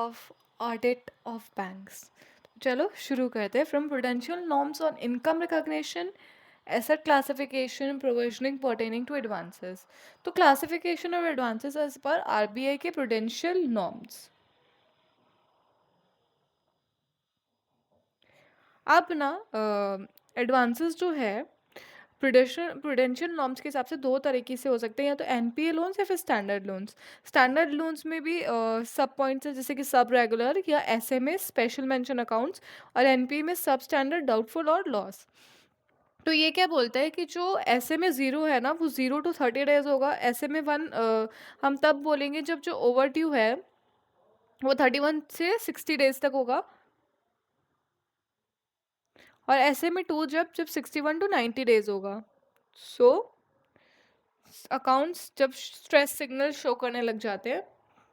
Of audit of banks. चलो शुरू करते हैं। From prudential norms on income recognition, asset classification, provisioning pertaining to advances. तो classification of advances as per RBI के prudential norms. अब ना एडवांसेस जो है प्रूडेंशियल नॉर्म्स के हिसाब से दो तरीके से हो सकते हैं, या तो एनपीए लोन्स या फिर स्टैंडर्ड लोन्स। स्टैंडर्ड लोन्स में भी सब पॉइंट्स हैं, जैसे कि सब रेगुलर या एसएमए स्पेशल मेंशन अकाउंट्स, और एनपीए में सब स्टैंडर्ड, डाउटफुल और लॉस। तो ये क्या बोलता है कि जो एसएमए ज़ीरो है ना, वो 0 to 30 days होगा। एसएमए वन हम तब बोलेंगे जब जो ओवर ड्यू है वो 31 से 60 days तक होगा, और एसएमए टू जब 61 to 90 days होगा। सो अकाउंट्स जब स्ट्रेस सिग्नल शो करने लग जाते हैं,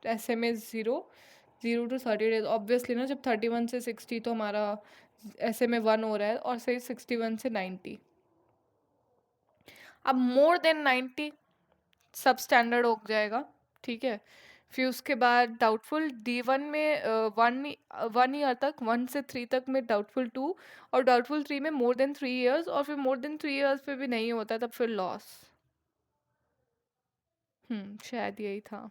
ऐसे में 0 to 30 days ऑब्वियसली ना, जब 31 से 60 तो हमारा ऐसे में 1 हो रहा है, और सही 61 से 90। अब मोर देन 90 सब स्टैंडर्ड हो जाएगा, ठीक है। फिर उसके बाद डाउटफुल D1 में 1 ईयर तक, 1 से 3 तक में डाउटफुल 2, और डाउटफुल 3 में मोर देन 3 years, और फिर मोर देन 3 years पे भी नहीं होता तब फिर लॉस। शायद यही था।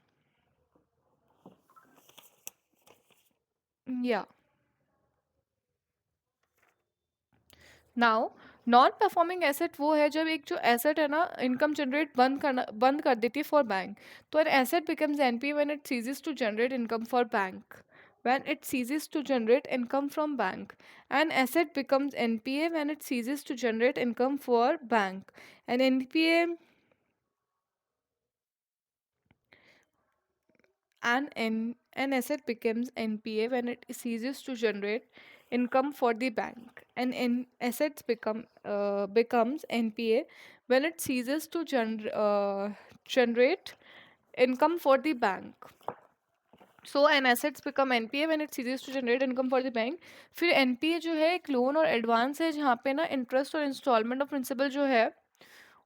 या नाउ नॉन परफॉर्मिंग एसेट वो है जब एक जो एसेट है ना इनकम जनरेट बंद कर देती है फॉर बैंक। तो an asset becomes NP when it ceases to generate income for bank, when it ceases to generate income from bank. An asset becomes NPA when it ceases to generate income for bank. An NPA an asset becomes NPA when it ceases to generate income for the bank. An asset becomes NPA when it ceases to generate income for the bank. So an assets become NPA when it ceases to generate income for the bank. फिर NPA जो है एक loan और advance है, जहाँ पे ना interest और इंस्टॉलमेंट ऑफ प्रिंसिपल जो है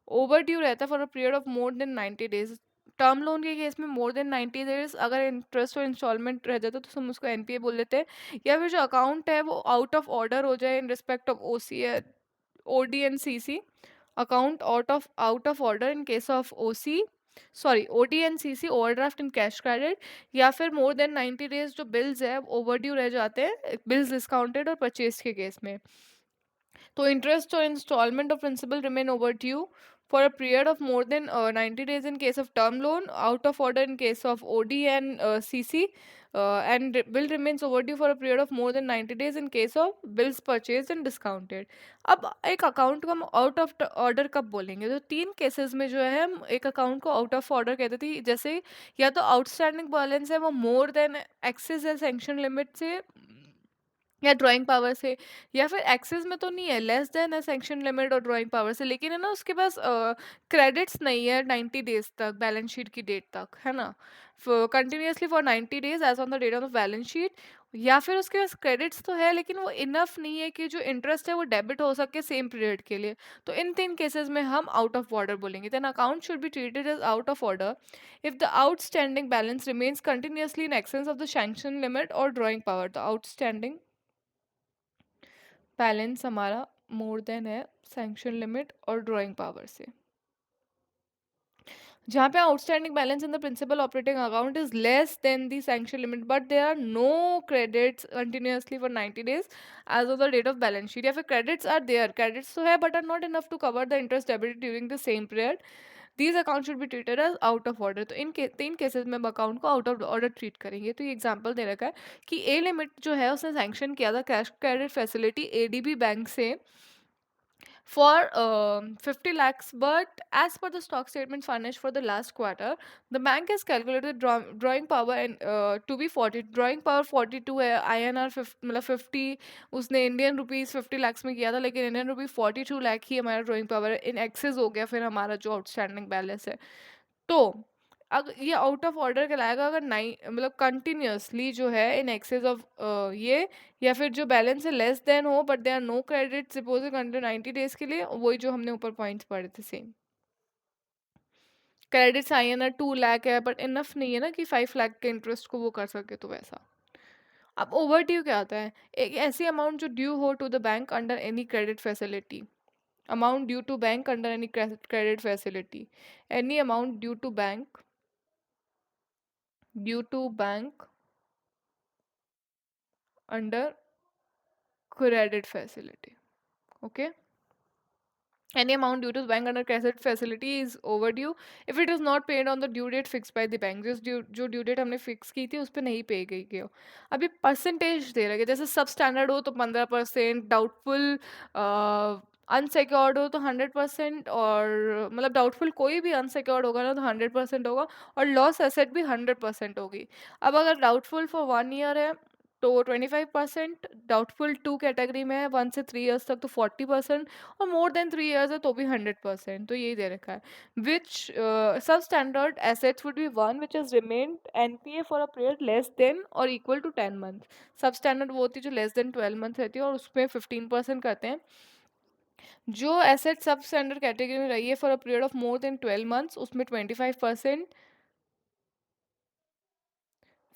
ओवर ड्यू रहता है for a period of more than 90 days। Term loan के केस में मोर देन 90 days अगर इंटरेस्ट और इंस्टॉलमेंट रह जाता है तो हम उसको एनपीए बोल देते हैं। या फिर जो अकाउंट है वो आउट ऑफ ऑर्डर हो जाए in respect of OC, OD and CC. Account out of order in case of OC, sorry OD and CC, overdraft in cash credit. या फिर मोर देन 90 days जो बिल्स है overdue रह जाते हैं bills discounted और purchase के case में। तो इंटरेस्ट और instalment of principal remain overdue for a period of more than 90 days in case of term loan, out of order in case of OD and CC, and bill remains overdue for a period of more than 90 days in case of bills purchased and discounted. अब एक account को हम out of order कब बोलेंगे? तो तीन cases में जो है हम एक अकाउंट को आउट ऑफ ऑर्डर कहते थे, जैसे या तो आउटस्टैंडिंग बैलेंस है वो मोर देन एक्सेस या सैंक्शन लिमिट से या ड्राइंग पावर से, या फिर एक्सेस में तो नहीं है, लेस देन है सैंक्शन लिमिट और ड्राइंग पावर से, लेकिन है ना उसके पास क्रेडिट्स नहीं है 90 days तक बैलेंस शीट की डेट तक, है ना, continuously for 90 days as on the date of balance sheet. या फिर उसके पास क्रेडिट्स तो है लेकिन वो इनफ नहीं है कि जो इंटरेस्ट है वो डेबिट हो सके सेम पीरियड के लिए। तो इन तीन केसेस में हम आउट ऑफ ऑर्डर बोलेंगे। Then account should be treated as out of order if the outstanding balance remains continuously in excess of the sanction limit और drawing power. The outstanding balance हमारा मोर देन है sanction limit और drawing power से। जहाँ पे outstanding balance in the principal operating account is less than the sanction limit but there are no credits continuously for 90 days as of the date of balance sheet. या फिर credits are there, credits तो है but are not enough to cover the interest debited during the same period, these account should be treated as out of order. तो इन तीन cases में हम account को आउट ऑफ ऑर्डर ट्रीट करेंगे। तो ये एग्जांपल दे रखा है कि ए लिमिट जो है उसने सैंक्शन किया था cash credit facility ADB bank से for 50 lakhs, but as per the stock statement furnished for the last quarter, the bank has calculated drawing power and to be 40, drawing power 42 है, INR 50 मतलब 50 उसने Indian rupees 50 lakhs में किया था, लेकिन Indian rupee 42 lakh ही हमारा drawing power in excess हो गया फिर हमारा जो आउटस्टैंडिंग बैलेंस है। तो अगर ये आउट ऑफ ऑर्डर कहलाएगा अगर नाइन मतलब कंटिन्यूसली जो है इन एक्सेस ऑफ ये, या फिर जो बैलेंस है लेस देन हो but they are no credit suppose continue 90 days के लिए, वही जो हमने ऊपर पॉइंट्स पढ़े थे सेम। क्रेडिट्स INR 2 लाख है बट इनफ नहीं है ना कि 5 लाख के इंटरेस्ट को वो कर सके, तो वैसा। अब ओवर ड्यू क्या आता है? एक ऐसी अमाउंट जो ड्यू हो to the bank under any credit facility. Amount due to bank under any credit facility. Any amount due to bank under credit facility. Okay, any amount due to the bank under credit facility is overdue if it is not paid on the due date fixed by the bank। जो due date हमने fix की थी उस पर नहीं पे गई क्यों। अभी परसेंटेज दे रखे, जैसे सब स्टैंडर्ड हो तो 15%, डाउटफुल अनसिक्योर्ड हो तो 100%, और मतलब डाउटफुल कोई भी अनसिक्योर्ड होगा ना तो 100% होगा, और लॉस एसेट भी 100% होगी। अब अगर डाउटफुल फॉर 1 ईयर है तो 25%, डाउटफुल 2 कैटेगरी में है 1 से 3 ईयर्स तक तो 40%, और मोर देन 3 ईयर्स है तो भी 100%। तो यही दे रखा है। विच सब standard assets would be one which is remained NPA for a period less than और इक्वल टू 10 मंथ। सब स्टैंडर्ड वो होती है जो लेस देन 12 मंथ रहती है और उसमें 15% करते हैं। जो एसेट सब स्टैंडर्ड कैटेगरी में रही है for a period of more then 12 months उसमें 25%।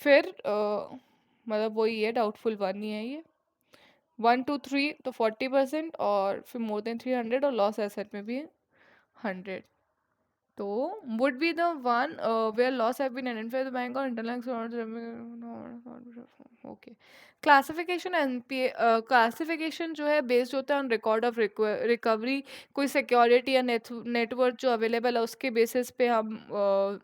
फिर मतलब वही है, डाउटफुल वन ही है ये। 1 to 3 तो 40%, और फिर मोर देन 300 और लॉस एसेट में भी 100। तो would be the one where loss have been identified by the bank or internal। Okay, classification NPA classification जो है बेस्ड होता है ऑन रिकॉर्ड ऑफ रिकवरी। कोई सिक्योरिटी या नेटवर्क जो अवेलेबल है उसके बेसिस पे हम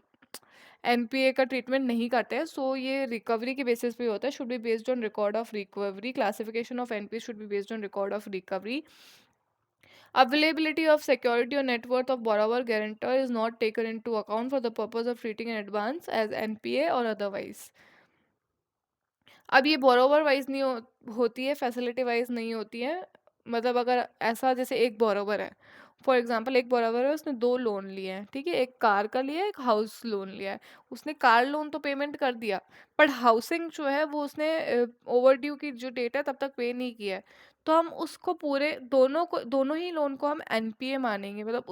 एनपीए का ट्रीटमेंट नहीं करते हैं। सो ये रिकवरी के बेसिस पे होता है। Should be based on record of recovery. Classification of NPA should be based on record of recovery. Availability of security or net worth of borrower guarantor is not taken into account for the purpose of treating an advance as NPA or otherwise। अब ये borrower wise नहीं होती है, facility wise नहीं होती है। मतलब अगर ऐसा जैसे एक बोरोवर है, फॉर एग्जांपल एक बोरोवर है, उसने दो लोन लिए हैं, ठीक है, एक कार का लिया है, एक हाउस लोन लिया है। उसने कार लोन तो पेमेंट कर दिया, बट हाउसिंग जो है वो उसने ओवर ड्यू की जो डेट है तब तक पे नहीं किया है। तो हम उसको पूरे दोनों ही लोन को हम एनपीए मानेंगे। मतलब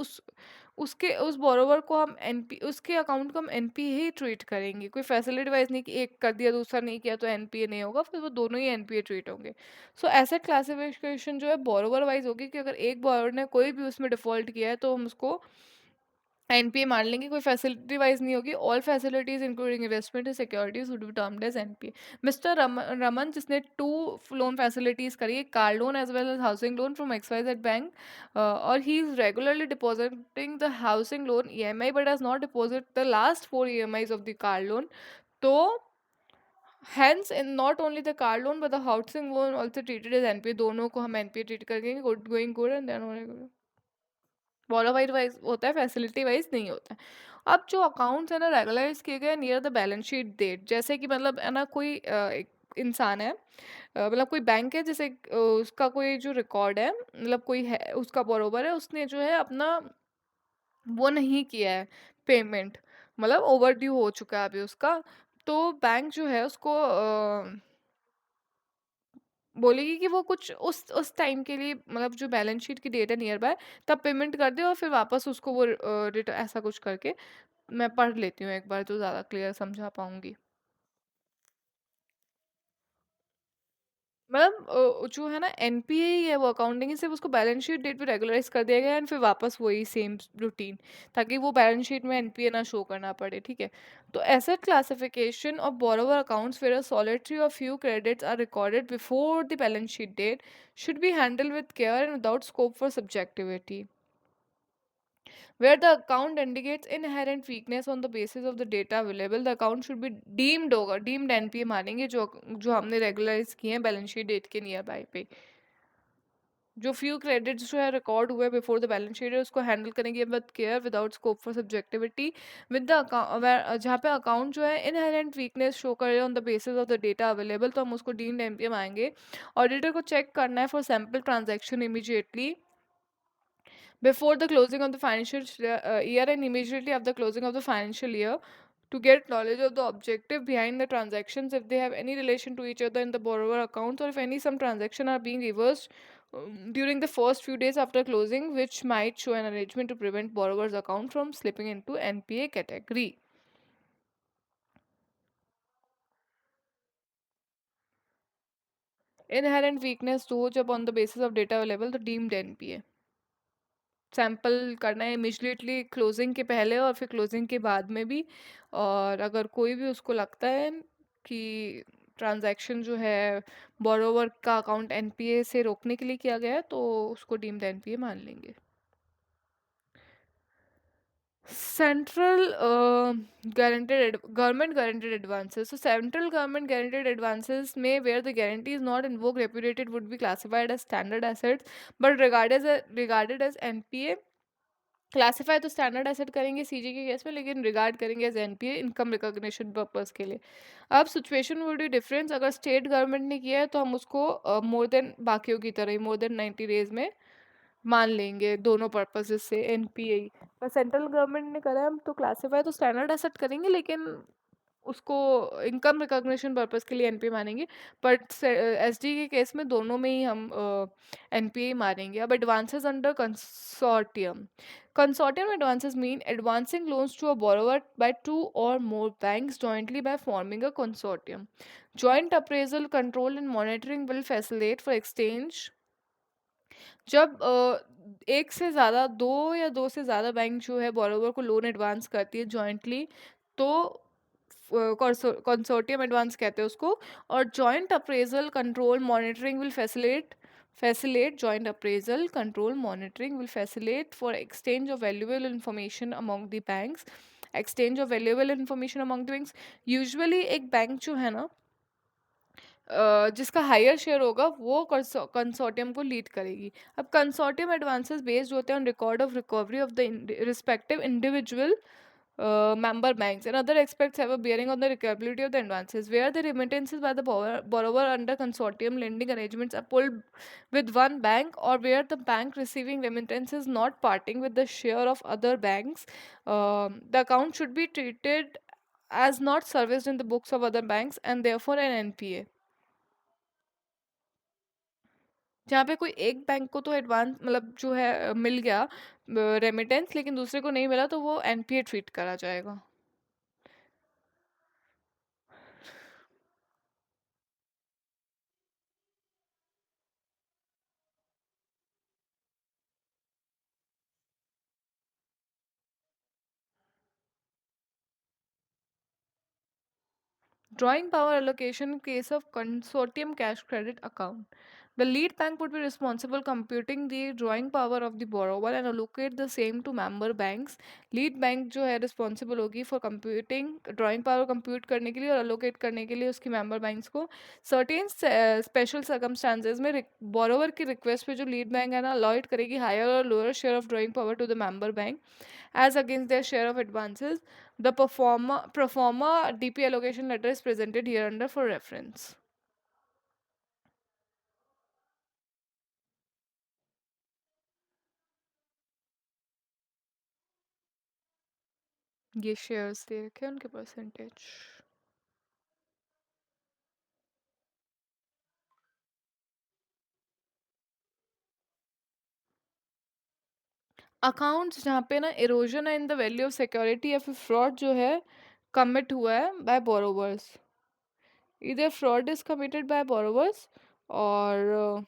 उस बोरोवर को हम एनपी उसके अकाउंट को हम एनपीए ही ट्रीट करेंगे। कोई फैसिलिटी वाइज नहीं कि एक कर दिया दूसरा नहीं किया तो एनपीए नहीं होगा, फिर वो दोनों ही एनपीए ट्रीट होंगे। सो एसेट क्लासिफिकेशन जो है बोरोवर वाइज होगी कि अगर एक बोरोवर ने कोई भी उसमें डिफॉल्ट किया है तो हम उसको एनपीए मान लेंगे। कोई फैसिलिटी वाइज नहीं होगी। All facilities including investment and securities would be termed as NPA. Mister Raman जिसने 2 लोन फैसिलिटीज करी है, car loan as well as housing loan from XYZ bank, और he is regularly depositing the housing loan EMI but has not deposit the last 4 EMIs of the car loan. तो hence in not only the car loan but the housing loan also treated as NPA. दोनों को हम NPA treat करेंगे, good going good and then वॉलावाइड wise होता है, facility wise नहीं होता है। अब जो अकाउंट्स है ना रेगुलराइज किए गए near the balance sheet date, जैसे कि मतलब है ना कोई एक इंसान है, मतलब कोई बैंक है, जैसे उसका कोई जो रिकॉर्ड है, मतलब कोई है उसका बरोबर है, उसने जो है अपना वो नहीं किया है पेमेंट, मतलब ओवर ड्यू हो चुका है अभी उसका। तो बैंक जो है उसको बोलेगी कि वो कुछ उस टाइम के लिए, मतलब जो बैलेंस शीट की डेट है नियर बाय, तब पेमेंट कर दे और फिर वापस उसको वो ऐसा कुछ करके। मैं पढ़ लेती हूँ एक बार तो ज़्यादा क्लियर समझा पाऊंगी। मतलब जो है ना एनपीए ही है वो अकाउंटिंग ही, सिर्फ उसको बैलेंस शीट डेट पे रेगुलराइज कर दिया गया है, एंड फिर वापस वही सेम रूटीन, ताकि वो बैलेंस शीट में एनपीए ना शो करना पड़े, ठीक है। तो asset classification of borrower accounts where a solitary और few credits are recorded before the balance sheet date should be handled with care and without scope for subjectivity. Where the account indicates inherent weakness on the basis of the data available, the account should be deemed होगा, deemed NPA मानेंगे जो जो हमने regularise किए हैं balance sheet date के near by पे। जो फ्यू क्रेडिट्स जो है रिकॉर्ड हुए बिफोर द बैलेंस शीट है उसको हैंडल करेंगे with care without scope for subjectivity. With the जहाँ पे अकाउंट जो है इनहेरेंट वीकनेस शो करे on the basis of the data available, तो हम उसको डीम्ड एनपीए मानेंगे। ऑडिटर को चेक करना है for sample transaction immediately before the closing of the financial year and immediately after the closing of the financial year to get knowledge of the objective behind the transactions, if they have any relation to each other in the borrower accounts, or if any some transaction are being reversed during the first few days after closing, which might show an arrangement to prevent borrower's account from slipping into NPA category। Inherent weakness तो जब on the basis of data available तो deemed NPA. Sample करना है immediately closing के पहले और फिर closing के बाद में भी। और अगर कोई भी उसको लगता है कि ट्रांजैक्शन जो है बोरोवर का अकाउंट एनपीए से रोकने के लिए किया गया है तो उसको डीम्ड एनपीए मान लेंगे। Central guaranteed government guaranteed advances. So central government guaranteed advances may where the guarantee is not invoked repudiated would be classified as standard assets but regarded as NPA। Classify तो standard asset करेंगे CG के case में, लेकिन regard करेंगे as NPA income recognition purpose के लिए। अब situation would be difference, अगर स्टेट गवर्नमेंट ने किया है तो हम उसको मोर देन बाकियों की तरह ही मोर देन 90 डेज में मान लेंगे दोनों पर्पसेस से एनपीए। पर सेंट्रल गवर्नमेंट ने करा है हम तो क्लासिफाई तो स्टैंडर्ड एसेट करेंगे लेकिन उसको इनकम रिकॉग्निशन पर्पस के लिए एनपीए मानेंगे। बट एसडी के केस में दोनों में ही हम एनपीए मारेंगे। अब advances under consortium. Consortium advances mean advancing loans to a borrower by two or more banks jointly by forming a consortium. Joint appraisal, control and monitoring will facilitate for exchange जब एक से ज़्यादा दो या दो से ज़्यादा बैंक जो है बोरोवर को लोन एडवांस करती है जॉइंटली तो कंसोर्टियम एडवांस कहते हैं उसको। और joint appraisal control monitoring will facilitate joint appraisal control monitoring will facilitate for exchange of valuable information among the banks। exchange of valuable information among the banks usually एक bank जो है ना जिसका higher share होगा वो consortium को lead करेगी। अब कंसोर्टियम एडवांसेस बेस्ड होते हैं on record of recovery of the respective individual member banks and other aspects have a bearing on the recoverability of the advances where the remittances by the borrower under consortium lending arrangements are pulled with one bank or where the bank receiving remittances not parting with the share of other banks, the account should be treated as not serviced in the books of other banks and therefore an NPA। जहाँ पे कोई एक bank को तो advance मतलब जो है मिल गया रेमिटेंस लेकिन दूसरे को नहीं मिला तो वो एनपीए ट्रीट करा जाएगा। Drawing power allocation in case of consortium cash credit account. The lead bank would be responsible computing the drawing power of the borrower and allocate the same to member banks। Lead bank जो है responsible होगी for computing drawing power compute करने के लिए और allocate करने के लिए उसकी member banks को। Certain special circumstances में borrower की request पे जो lead bank है ना allot करेगी higher or lower share of drawing power to the member bank as against their share of advances। The pro forma DP allocation letter is presented here under for reference। ये shares दे रखे हैं उनके percentage. Accounts जहाँ पे ना erosion है in the value of security या फिर फ्रॉड जो है कमिट हुआ है बाय बोरोवर्स। इधर fraud is committed by borrowers और